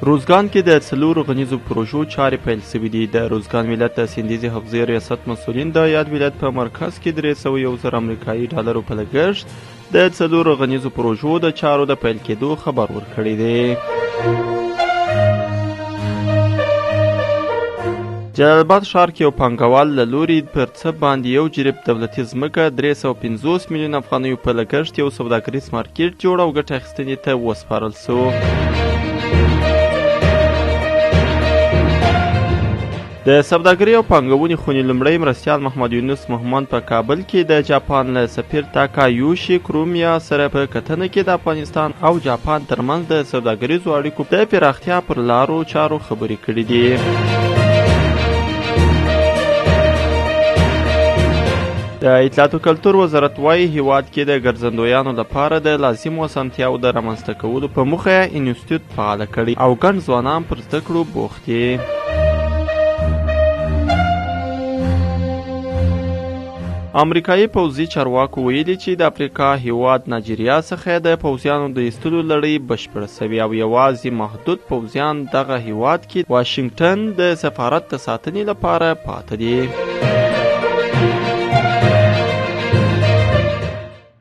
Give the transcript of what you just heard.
روزګان کې د 4 غنیزو پروژو چارې پیل شوې دي. د روزګان ولایت د سیندیزې حوزې ریاست مسؤلین د یاد ولایت په مرکز کې 301 امریکایي ډالرو په لګښت د 4 غنیزو پروژو د چارو د پیل کېدو خبر ورکړی دی. جلال آباد ښار کې یو پانګوال له لوري پر څه باندې یو جریب دولتي ځمکه 350 میلیون افغانیو په لګښت یو سوداګریز مارکیټ جوړ او ګټه اخیستنې ته وسپارل شو. د سوداګرۍ او پانګونې خونې لومړی مرستیال محمد یونس محمد په کابل کې د جاپان له سفیر تاکایوشي کرومیا سره په کتنه کې د افغانستان او جاپان ترمنځ د سوداګریزو اړیکو د پراختیا پر لارو چارو خبرې کړې دي. د اطلاعات و کلتور وزارت وايي هیواد کې د ګرځندویانو لپاره د لازمو اسانتیاوو د رامنځته کولو په موخه انسټیټیوټ فعال کړی او ګڼ ځوانان پر زده کړو بوخت دي. امریکایي پوځي چارواکو ویلي چې د افریقا هیواد نایجیریا څخه د پوځیانو د ایستلو لړۍ بشپړه شوې او یوازې محدود پوځیان دغه هیواد کې واشنګټن د سفارت د ساتنې لپاره پاته دي.